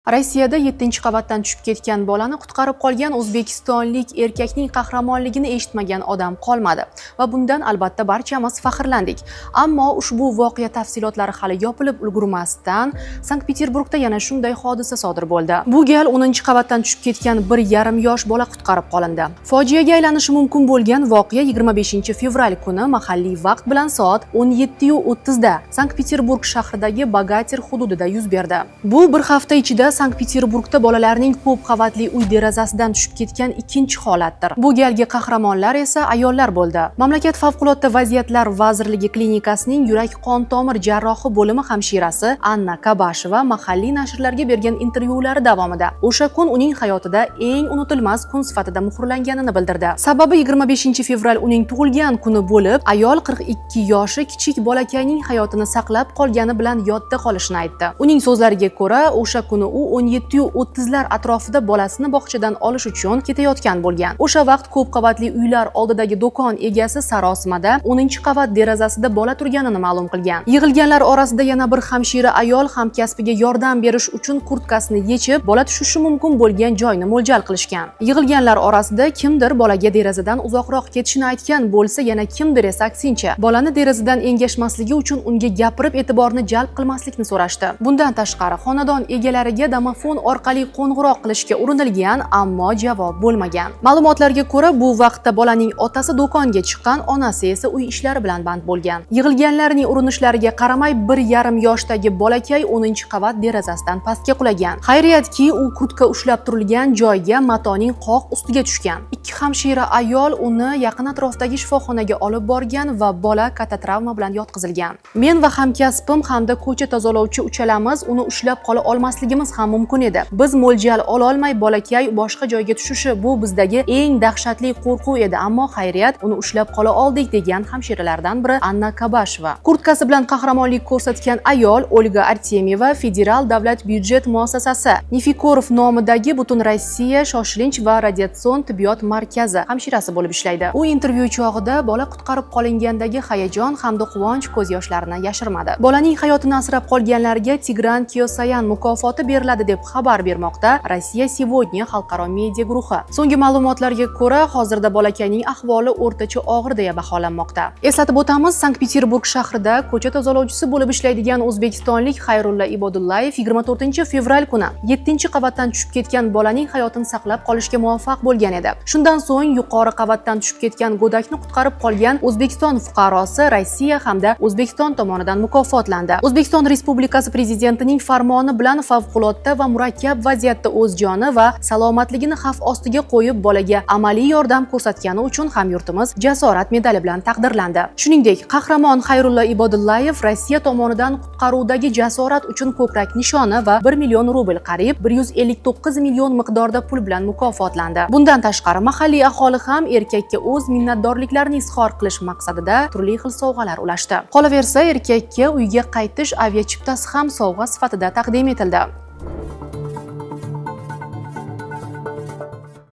Rossiyada 7-qavatdan tushib ketgan bolani qutqarib qolgan o'zbekistonlik erkakning qahramonligini eshitmagan odam qolmadi va bundan albatta barchamiz faxrlandik. Ammo ushbu voqea tafsilotlari hali yopilib ulgurmasdan Sankt-Peterburgda yana shunday hodisa sodir bo'ldi. Bu gal 10-qavatdan tushib ketgan 1,5 yosh bola qutqarib qolindi. Fojiaga aylanishi mumkin bo'lgan voqea 25 fevral kuni mahalliy vaqt bilan soat 17:30 da Sankt-Peterburg shahridagi Bogatir hududida yuz berdi. Bu bir hafta ichida Sankt-Peterburgda bolalarning ko'p qavatli uy derazasidan tushib ketgan ikkinchi holatdir. Bu galgi qahramonlar esa ayollar bo'ldi. Mamlakat favqulodda vaziyatlar vazirligi klinikasining yurak-qon tomir jarrohi bo'limi hamshirasi Anna Kabasheva mahalliy nashrlarga bergan intervyulari davomida o'sha kun uning hayotida eng unutilmas kun sifatida muhrlanganini bildirdi. Sababi 25 fevral uning tug'ilgan kuni bo'lib, ayol 42 yoshi kichik bolakayning hayotini saqlab qolgani bilan yodda qolishini aytdi. Uning so'zlariga ko'ra, o'sha kuni u 17:30lar atrofida bolasini bog'chadan olish uchun ketayotgan bo'lgan. O'sha vaqt ko'p qavatli uylar oldidagi do'kon egasi sarosimada 10-qavat derazasida bola turganini ma'lum qilgan. Yig'ilganlar orasida yana bir hamshira ayol hamkasbiga yordam berish uchun kurtkasini yechib, bola tushishi mumkin bo'lgan joyni mo'ljal qilishgan. Yig'ilganlar orasida kimdir bolaga derazadan uzoqroq ketishini aytgan bo'lsa, yana kimdir esa aksincha, bolani derazadan engashmasligi uchun unga gapirib e'tiborni jalb qilmaslikni so'rashdi. Bundan tashqari, xonadon egalariga domofon orqali qo'ng'iroq qilishga urinilgan, ammo javob bo'lmagan. Ma'lumotlarga ko'ra, bu vaqtda bolaning otasi do'konga chiqqan, onasi esa uy ishlari bilan band bo'lgan. Yig'ilganlarning urinishlariga qaramay 1,5 yoshdagi bolakay 10-qavat derazasidan pastga qulagan. Xayriyatki, u kurtka ushlab turilgan joyga matoning qoq ustiga tushgan. Ikki hamshira ayol uni yaqin atrofdagi shifoxonaga olib borgan va bola katta travma bilan yotqizilgan. Men va hamkasbim hamda ko'cha tozalovchi uchalamiz uni ushlab qola olmasligimiz ham mumkin edi. Biz mo'ljal ololmay bolakay boshqa joyga tushishi bu bizdagi eng dahshatli qo'rquv edi, ammo xayriyat uni ushlab qola oldik, degan hamshiralardan biri Anna Kabasheva. Kurtkasi bilan qahramonlik ko'rsatgan ayol Olga Artemyeva Federal davlat byudjet muassasasi Nifikorov nomidagi Butun Rossiya shoshilinch va radiatsion tibbiyot markazi hamshirasi bo'lib ishlaydi. U intervyu chog'ida bola qutqarib qolingandagi hayajon hamda quvonch ko'z yoshlarini yashirmadi. Bolaning hayotini asrab qolganlarga Tigran Kyosayan mukofoti beriladi deb xabar bermoqda Rossiya Сегодня xalqaro media guruhi. So'nggi ma'lumotlarga ko'ra, hozirda bolakayning ahvoli o'rtacha og'ir deya baholanmoqda. Eslatib o'tamiz, Sankt-Peterburg shahrida ko'cha tozalovchisi bo'lib ishlaydigan o'zbekistonlik Xayrulla Ibodullayev 24 fevral kuni 7-qavatdan tushib ketgan bolaning hayotini saqlab qolishga muvaffaq bo'lgan edi. Shundan so'ng yuqori qavatdan tushib ketgan go'dakni qutqarib qolgan O'zbekiston fuqarosi Rossiya hamda O'zbekiston tomonidan mukofotlandi. O'zbekiston Respublikasi prezidentining farmoni bilan favqulodda va murakkab vaziyatda o'z joni va salomatligini xavf ostiga qo'yib bolaga amaliy yordam ko'rsatgani uchun hamyurtimiz jasorat medali bilan taqdirlandi. Shuningdek, qahramon Xayrulla Ibodullayev Rossiya tomonidan qutqaruvdagi jasorat uchun ko'krak nishoni va 1 million rubl qariyb 159 million miqdorda pul bilan mukofotlandi. Bundan tashqari, mahalliy aholi ham erkakka o'z minnatdorliklarini izhor qilish maqsadida turli xil sovg'alar ulashdi. Qolaversa, erkakka uyga qaytish aviachiptasi ham sovg'a sifatida taqdim etildi.